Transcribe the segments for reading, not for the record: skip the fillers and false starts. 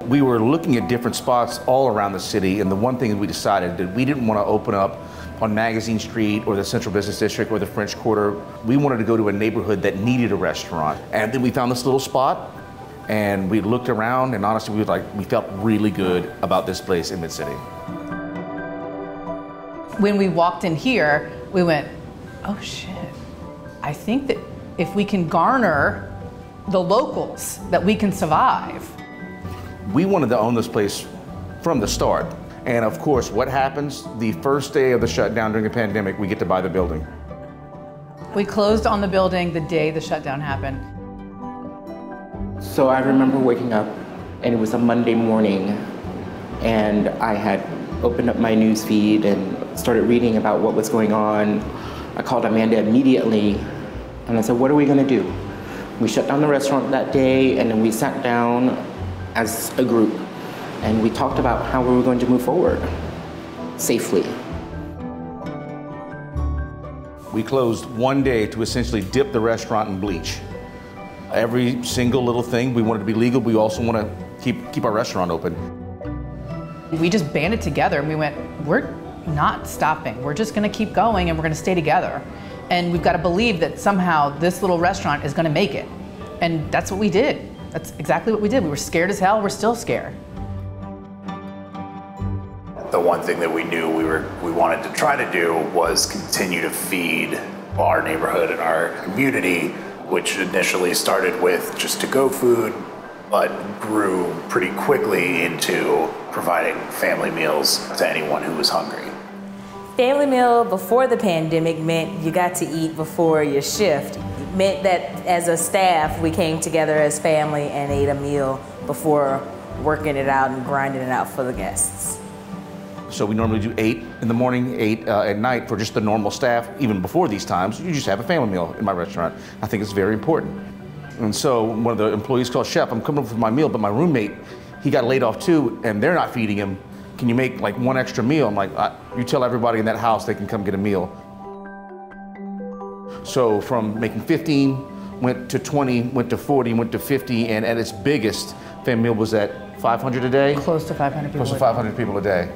We were looking at different spots all around the city, and the one thing that we decided that we didn't want to open up on Magazine Street or the Central Business District or the French Quarter. We wanted to go to a neighborhood that needed a restaurant. And then we found this little spot, and we looked around, and honestly, we felt really good about this place in Mid-City. When we walked in here, we went, oh shit, I think that if we can garner the locals, that we can survive. We wanted to own this place from the start. And of course, what happens? The first day of the shutdown during the pandemic, we get to buy the building. We closed on the building the day the shutdown happened. So I remember waking up, and it was a Monday morning, and I had opened up my news feed and started reading about what was going on. I called Amanda immediately, and I said, what are we gonna do? We shut down the restaurant that day, and then we sat down as a group, and we talked about how we were going to move forward safely. We closed one day to essentially dip the restaurant in bleach. Every single little thing, we wanted to be legal, but we also want to keep our restaurant open. We just banded together and we went, we're not stopping. We're just gonna keep going and we're gonna stay together. And we've got to believe that somehow this little restaurant is gonna make it. And that's what we did. That's exactly what we did. We were scared as hell, we're still scared. The one thing that we knew we wanted to try to do was continue to feed our neighborhood and our community, which initially started with just to-go food, but grew pretty quickly into providing family meals to anyone who was hungry. Family meal before the pandemic meant you got to eat before your shift. It meant that as a staff, we came together as family and ate a meal before working it out and grinding it out for the guests. So we normally do 8 in the morning, 8 at night for just the normal staff. Even before these times, you just have a family meal in my restaurant. I think it's very important. And so one of the employees called, chef, I'm coming up for my meal, but my roommate, he got laid off too, and they're not feeding him. Can you make like one extra meal? I'm like, you tell everybody in that house they can come get a meal. So from making 15, went to 20, went to 40, went to 50, and at its biggest, family meal was at 500 a day? Close to 500 people. Close to 500 people a day.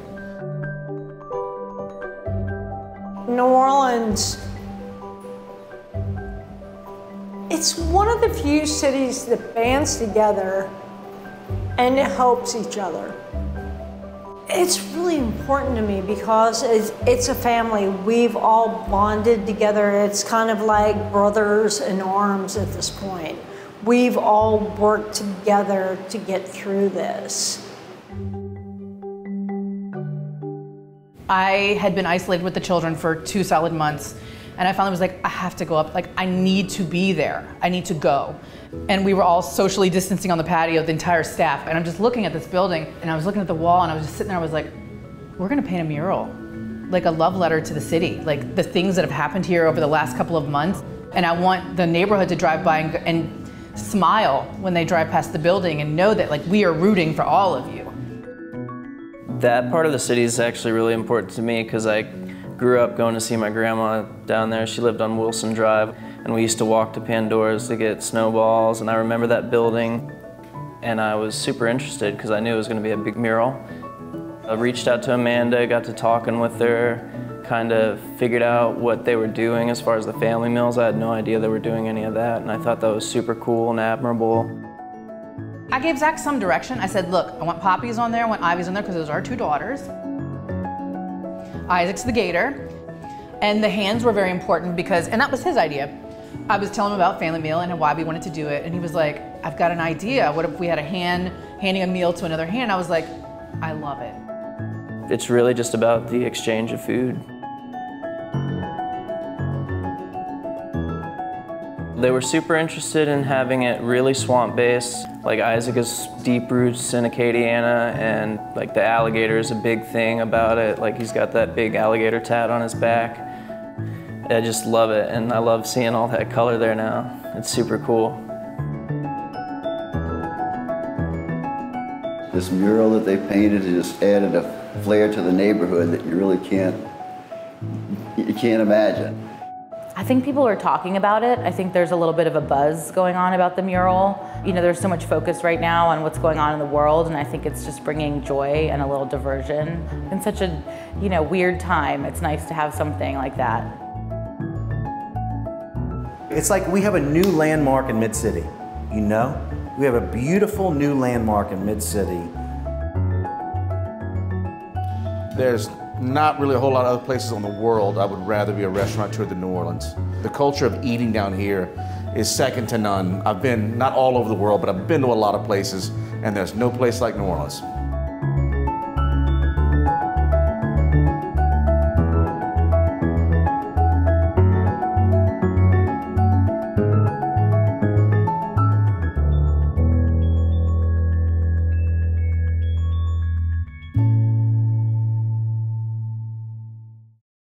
New Orleans, it's one of the few cities that bands together and it helps each other. It's really important to me because it's a family. We've all bonded together. It's kind of like brothers in arms at this point. We've all worked together to get through this. I had been isolated with the children for 2 solid months, and I finally was like, I have to go up. Like, I need to be there. I need to go. And we were all socially distancing on the patio, the entire staff, and I'm just looking at this building, and I was looking at the wall, and I was just sitting there, I was like, we're gonna paint a mural, like a love letter to the city, like the things that have happened here over the last couple of months, and I want the neighborhood to drive by and smile when they drive past the building and know that like we are rooting for all of you. That part of the city is actually really important to me because I grew up going to see my grandma down there. She lived on Wilson Drive, and we used to walk to Pandora's to get snowballs, and I remember that building, and I was super interested because I knew it was going to be a big mural. I reached out to Amanda, got to talking with her, kind of figured out what they were doing as far as the family meals. I had no idea they were doing any of that, and I thought that was super cool and admirable. I gave Zach some direction. I said, look, I want Poppy's on there, I want Ivy's on there because those are our 2 daughters. Isaac's the gator. And the hands were very important because, and that was his idea. I was telling him about family meal and why we wanted to do it. And he was like, I've got an idea. What if we had a hand handing a meal to another hand? I was like, I love it. It's really just about the exchange of food. They were super interested in having it really swamp-based. Like Isaac is deep roots in Acadiana, and like the alligator is a big thing about it. Like he's got that big alligator tat on his back. I just love it, and I love seeing all that color there now. It's super cool. This mural that they painted just added a flair to the neighborhood that you really can't imagine. I think people are talking about it. I think there's a little bit of a buzz going on about the mural. You know, there's so much focus right now on what's going on in the world, and I think it's just bringing joy and a little diversion. In such a, you know, weird time, it's nice to have something like that. It's like we have a new landmark in Mid-City, you know? We have a beautiful new landmark in Mid-City. There's not really a whole lot of other places in the world I would rather be a restaurateur than New Orleans. The culture of eating down here is second to none. I've been, not all over the world, but I've been to a lot of places, and there's no place like New Orleans.